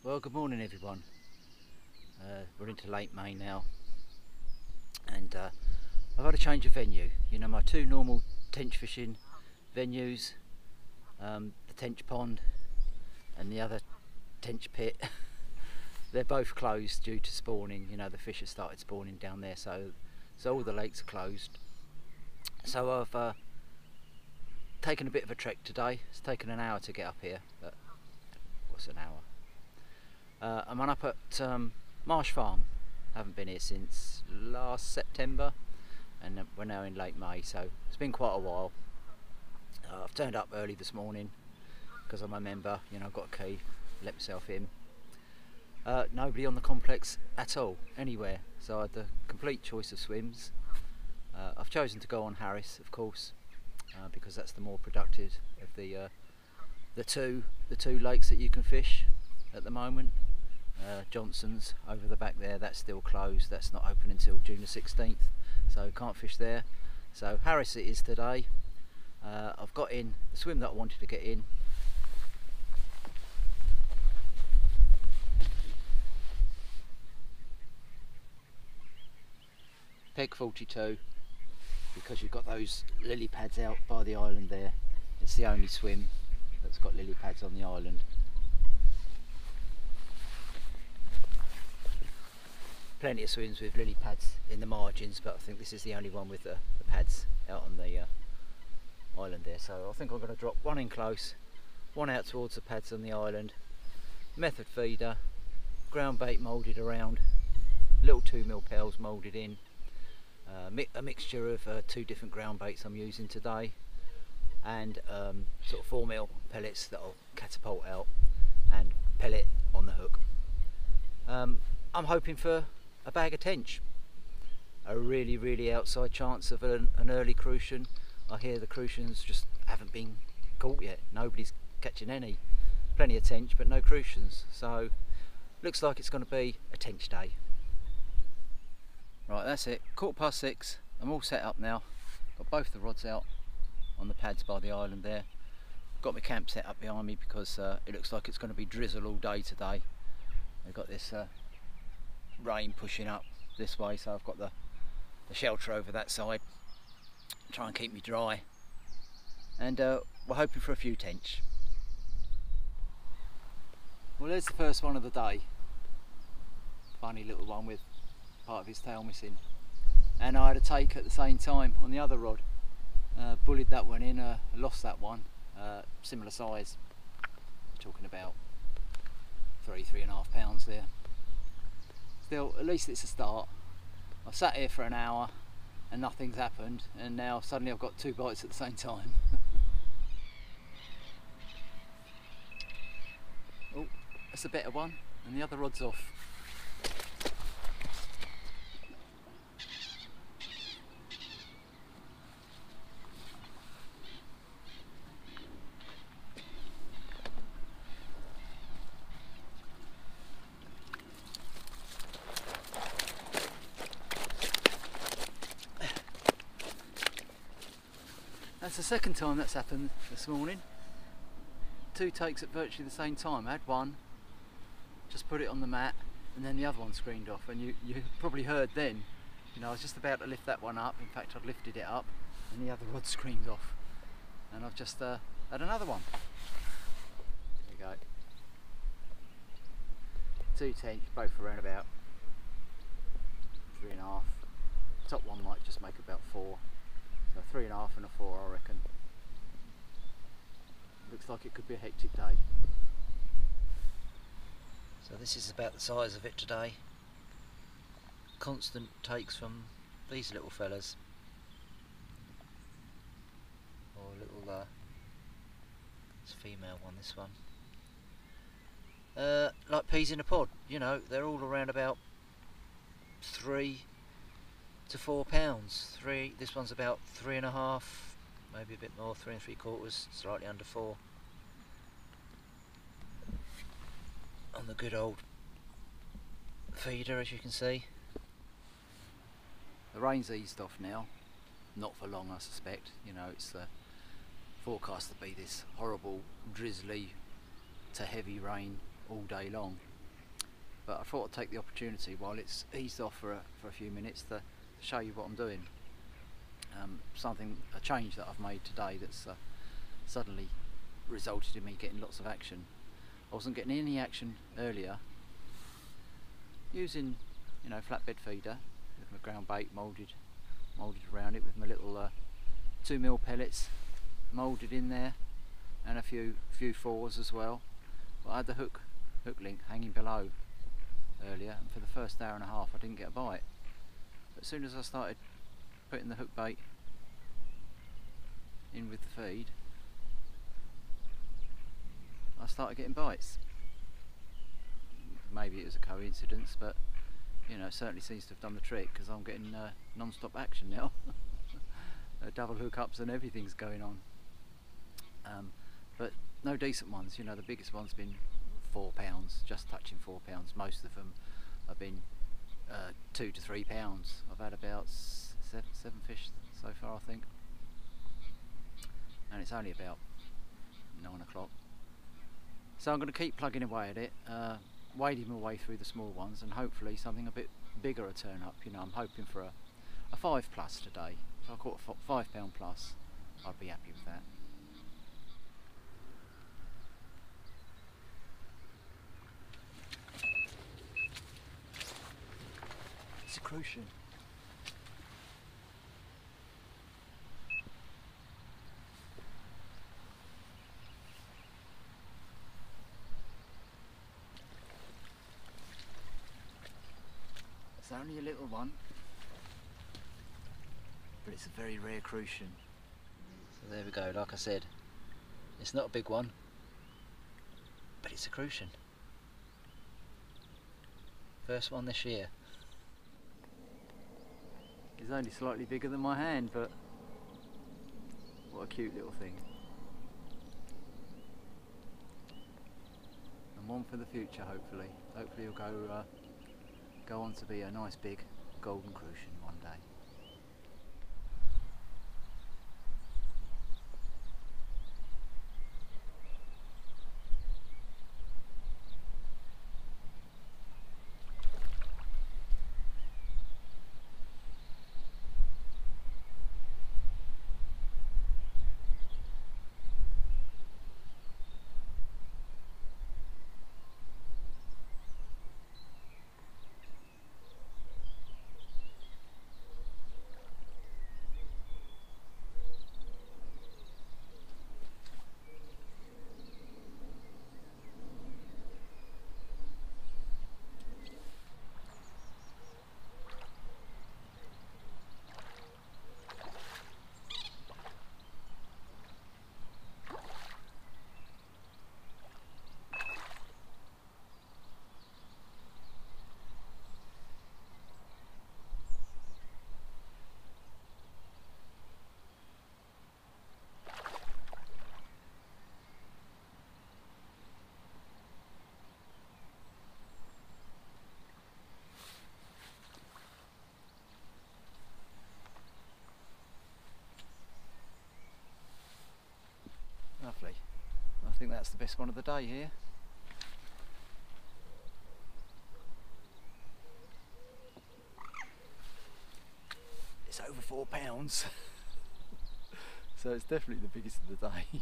Well, good morning everyone. We're into late May now, and I've had a change of venue. You know, my two normal tench fishing venues, the Tench pond and the other tench pit, they're both closed due to spawning. You know, the fish have started spawning down there, so all the lakes are closed. So I've taken a bit of a trek today. It's taken an hour to get up here, but what's an hour? I'm up at Marsh Farm. I haven't been here since last September, and we're now in late May, so it's been quite a while. I've turned up early this morning because I'm a member. You know, I've got a key, let myself in. Nobody on the complex at all, anywhere, so I had the complete choice of swims. I've chosen to go on Harris, of course, because that's the more productive of the two lakes that you can fish at the moment. Johnson's over the back there, that's still closed. That's not open until June the 16th, so can't fish there. So Harris it is today. I've got in the swim that I wanted to get in. Peg 42, because you've got those lily pads out by the island there. It's the only swim that's got lily pads on the island. Plenty of swims with lily pads in the margins, but I think this is the only one with the pads out on the island there. So I think I'm going to drop one in close, one out towards the pads on the island. Method feeder, ground bait moulded around, little 2mm pearls moulded in. A mixture of two different ground baits I'm using today, and sort of 4mm pellets that'll catapult out and pellet on the hook. I'm hoping for a bag of tench. A really outside chance of an early crucian. I hear the crucians just haven't been caught yet. Nobody's catching any. Plenty of tench but no crucians, so looks like it's going to be a tench day. Right, that's it, 6:15. I'm all set up now. Got both the rods out on the pads by the island there. Got my camp set up behind me because it looks like it's going to be drizzle all day today. I've got this rain pushing up this way, so I've got the shelter over that side, try and keep me dry, and we're hoping for a few tench. Well, there's the first one of the day. Funny little one with part of his tail missing, and I had a take at the same time on the other rod. Bullied that one in, lost that one, similar size, talking about 3.5 pounds there. Still, at least it's a start. I've sat here for an hour and nothing's happened, and now suddenly I've got two bites at the same time. Oh, that's a better one, and the other rod's off. That's the second time that's happened this morning. Two takes at virtually the same time. I had one, just put it on the mat, and then the other one screened off, and you probably heard then, you know, I was just about to lift that one up. In fact, I'd lifted it up and the other rod screamed off, and I've just had another one. There you go. Two tench, both around about 3.5. Top one might just make about 4. So 3.5 and a 4, I reckon. Looks like it could be a hectic day. So this is about the size of it today. Constant takes from these little fellas. Or a little, it's a female one, this one. Like peas in a pod, you know, they're all around about 3 to 4 pounds. This one's about 3.5, maybe a bit more, 3 3/4, slightly under 4. On the good old feeder, as you can see. The rain's eased off now, not for long I suspect. You know, it's forecast to be this horrible drizzly to heavy rain all day long. but I thought I'd take the opportunity while it's eased off for a few minutes to show you what I'm doing. A change that I've made today that's suddenly resulted in me getting lots of action. I wasn't getting any action earlier using, you know, flatbed feeder with my ground bait moulded around it with my little 2mm pellets moulded in there, and a few fours as well. But I had the hook link hanging below earlier, and for the first hour and a half I didn't get a bite. But as soon as I started putting the hook bait in with the feed, I started getting bites. Maybe it was a coincidence, but you know, it certainly seems to have done the trick, because I'm getting non-stop action now. Double hookups and everything's going on. But no decent ones. You know, the biggest one's been 4 pounds, just touching 4 pounds. Most of them have been 2 to 3 pounds. I've had about seven fish so far, I think, and it's only about 9 o'clock. So I'm going to keep plugging away at it, wading my way through the small ones, and hopefully something a bit bigger will turn up. You know, I'm hoping for a 5 plus today. If I caught a 5 pound plus, I'd be happy with that. It's a crucian. It's only a little one, but it's a very rare crucian. So there we go, like I said, it's not a big one, but it's a crucian. First one this year. It's only slightly bigger than my hand, but what a cute little thing. And one for the future, hopefully. Hopefully he'll go on to be a nice big golden crucian one day. Lovely. I think that's the best one of the day here. It's over 4 pounds. So it's definitely the biggest of the day.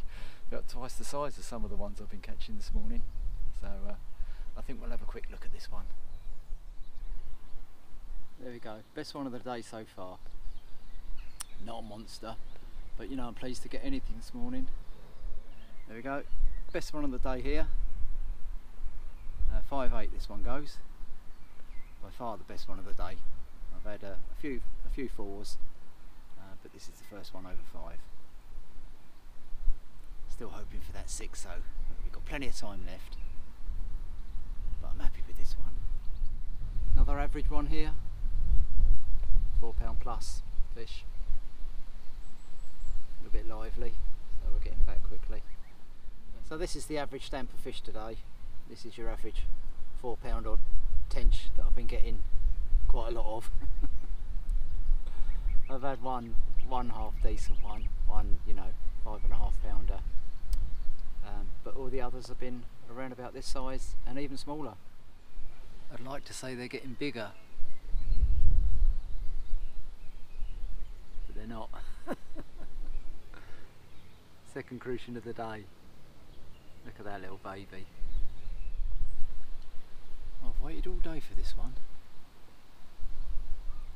About twice the size of some of the ones I've been catching this morning. So I think we'll have a quick look at this one. There we go, best one of the day so far. Not a monster, but you know, I'm pleased to get anything this morning. There we go, best one of the day here. 5.8 this one goes. By far the best one of the day. I've had a few fours, but this is the first one over 5. Still hoping for that 6 though. We've got plenty of time left, but I'm happy with this one. Another average one here. 4 pound plus fish. A little bit lively, so we're getting back quickly. So this is the average stamp of fish today. This is your average 4 pound odd tench that I've been getting quite a lot of. I've had one half decent one, you know, 5.5 pounder. But all the others have been around about this size and even smaller. I'd like to say they're getting bigger, but they're not. Second crucian of the day. Look at that little baby. I've waited all day for this one.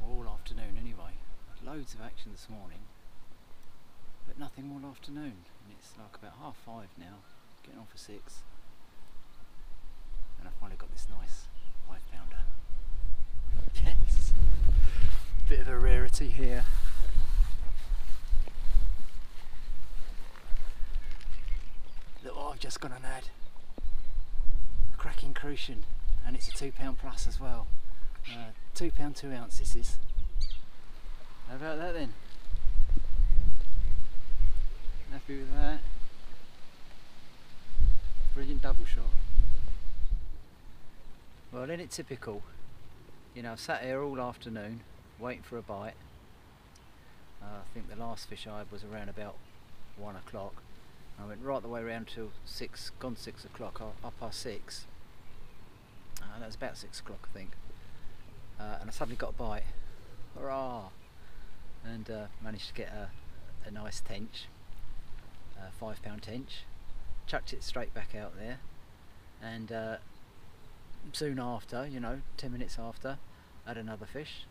All afternoon anyway. Loads of action this morning, but nothing all afternoon. And it's like about 5:30 now, getting on for 6. And I finally got this nice 5-pounder. Yes! Bit of a rarity here. Look what I've just gone and had. A cracking crucian, and it's a £2 plus as well. £2 2 ounce this is. How about that then? Happy with that? Brilliant double shot. Well, isn't it typical? You know, I've sat here all afternoon waiting for a bite. I think the last fish I had was around about 1 o'clock. I went right the way around till 6, gone 6 o'clock, up past 6. That was about 6 o'clock I think. And I suddenly got a bite. Hurrah! And managed to get a nice tench, a £5 tench. Chucked it straight back out there, and soon after, you know, 10 minutes after, had another fish.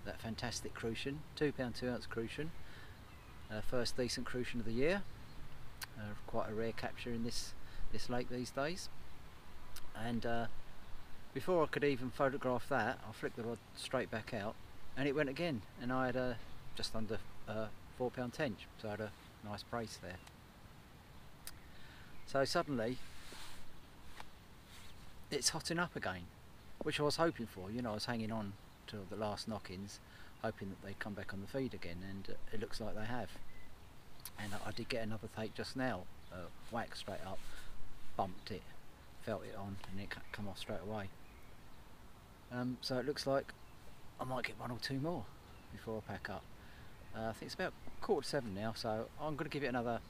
That fantastic crucian, £2 2 ounce crucian. First decent crucian of the year. Quite a rare capture in this lake these days. And before I could even photograph that, I flicked the rod straight back out, and it went again. And I had just under £4 tench, so I had a nice brace there. So suddenly it's hotting up again, which I was hoping for. You know, I was hanging on till the last knock-ins, hoping that they'd come back on the feed again, and it looks like they have. And I did get another take just now, whack straight up, bumped it, felt it on, and it come off straight away. So it looks like I might get 1 or 2 more before I pack up. I think it's about 6:45 now, so I'm going to give it another.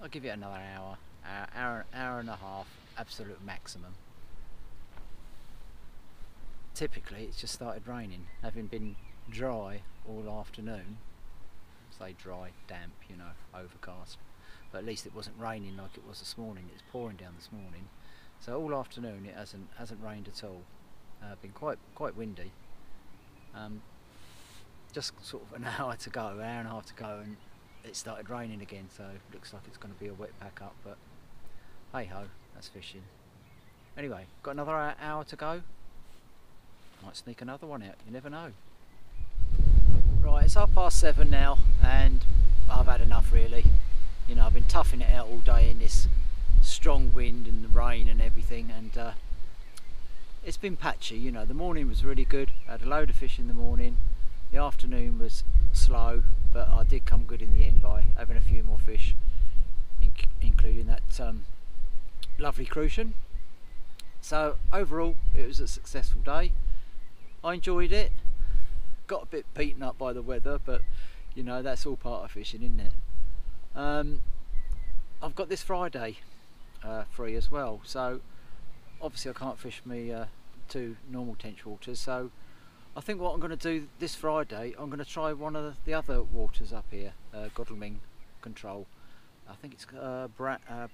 I'll give it another hour and a half, absolute maximum. Typically, it's just started raining, having been dry all afternoon. Say dry, damp, you know, overcast. But at least it wasn't raining like it was this morning. It was pouring down this morning. So all afternoon it hasn't rained at all. Been quite windy. Just sort of an hour to go, an hour and a half to go, and it started raining again, so it looks like it's going to be a wet pack up, but hey ho, that's fishing. Anyway, got another hour to go. Might sneak another one out, you never know. Right, it's 7:30 now, and I've had enough really. You know, I've been toughing it out all day in this strong wind and the rain and everything, and it's been patchy. You know, the morning was really good. I had a load of fish in the morning. The afternoon was slow, but I did come good in the end by having a few more fish, including that lovely crucian. So overall, it was a successful day. I enjoyed it. Got a bit beaten up by the weather, but you know, that's all part of fishing, isn't it? I've got this Friday free as well, so obviously I can't fish me 2 normal tench waters, so I think what I'm going to do this Friday, I'm going to try one of the other waters up here, Godalming Control. I think it's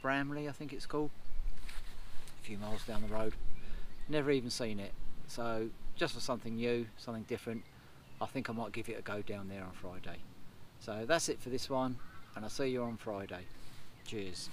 Bramley, I think it's called. A few miles down the road. Never even seen it, so just for something new, something different, I think I might give it a go down there on Friday. So that's it for this one, and I'll see you on Friday. Cheers.